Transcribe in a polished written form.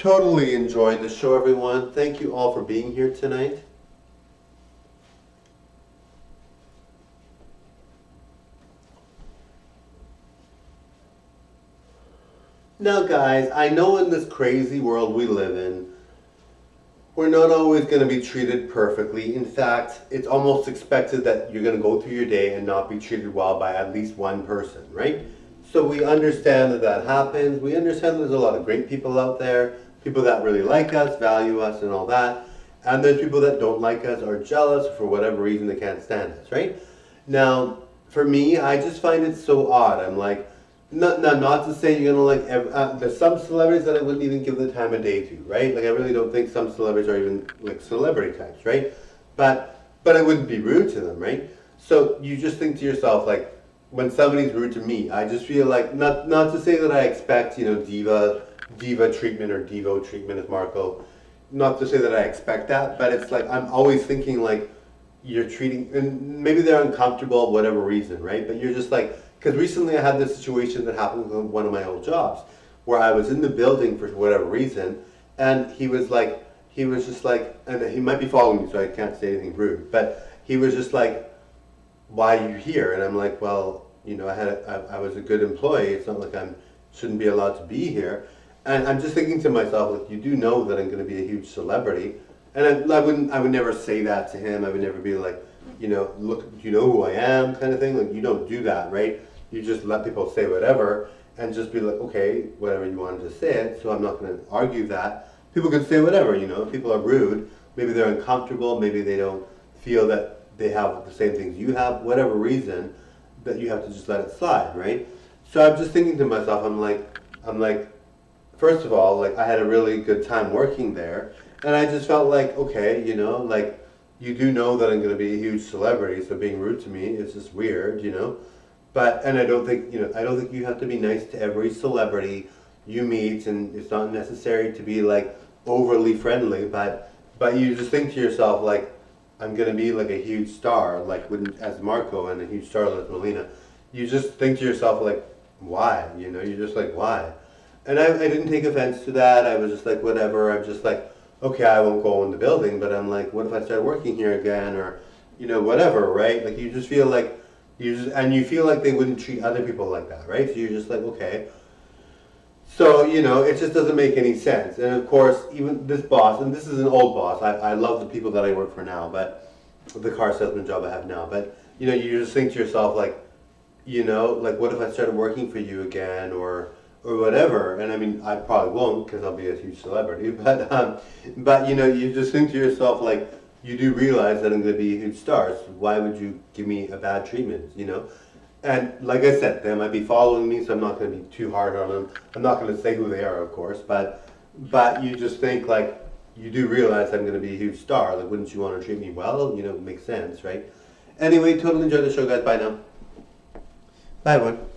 Totally enjoyed the show, everyone. Thank you all for being here tonight. Now, guys, I know in this crazy world we live in, we're not always going to be treated perfectly. In fact, it's almost expected that you're going to go through your day and not be treated well by at least one person, right? So we understand that that happens. We understand there's a lot of great people out there, people that really like us, value us, and all that. And there's people that don't like us, are jealous, or for whatever reason they can't stand us, right? Now, for me, I just find it so odd. I'm like, not to say you're gonna like. There's some celebrities that I wouldn't even give the time of day to, right? Like I really don't think some celebrities are even like celebrity types, right? But I wouldn't be rude to them, right? So you just think to yourself like, when somebody's rude to me, I just feel like not to say that I expect diva treatment or Devo treatment as Marco. Not to say that I expect that, but it's like I'm always thinking like you're treating, and maybe they're uncomfortable, whatever reason, right? But you're just like, because recently I had this situation that happened with one of my old jobs, where I was in the building for whatever reason, and he was just like, and he might be following me, so I can't say anything rude, but he was just like, why are you here? And I'm like, well, I was a good employee. It's not like I shouldn't be allowed to be here. And I'm just thinking to myself, like, you do know that I'm going to be a huge celebrity, and I would never say that to him. I would never be like, look, you know who I am, kind of thing. Like, you don't do that, right? You just let people say whatever, and just be like, okay, whatever you wanted to say it. So I'm not going to argue that. People can say whatever, If people are rude, maybe they're uncomfortable, maybe they don't feel that they have the same things you have, whatever reason, that you have to just let it slide, right? So I'm just thinking to myself, I'm like, first of all, like I had a really good time working there, and I just felt like, okay, like you do know that I'm going to be a huge celebrity, so being rude to me is just weird, But and I don't think you have to be nice to every celebrity you meet, and it's not necessary to be like overly friendly, but you just think to yourself like, I'm gonna be like a huge star, like as Marco, and a huge star like Melina. You just think to yourself like, why? You're just like, why? And I didn't take offense to that. I was just like, whatever. I'm just like, okay, I won't go in the building, but I'm like, what if I start working here again, or whatever, right? Like you just feel like you feel like they wouldn't treat other people like that, right? So you're just like, okay. So, it just doesn't make any sense. And of course, even this boss, and this is an old boss, I love the people that I work for now, but the car salesman job I have now, but, you just think to yourself, like, like, what if I started working for you again, or whatever? And I mean, I probably won't, because I'll be a huge celebrity, but, you just think to yourself, like, you do realize that I'm going to be a huge star, so why would you give me a bad treatment, And like I said, they might be following me, so I'm not going to be too hard on them. I'm not going to say who they are, of course, but you just think like, you do realize I'm going to be a huge star. Like, wouldn't you want to treat me well? It makes sense, right? Anyway, totally enjoy the show, guys. Bye now. Bye, everyone.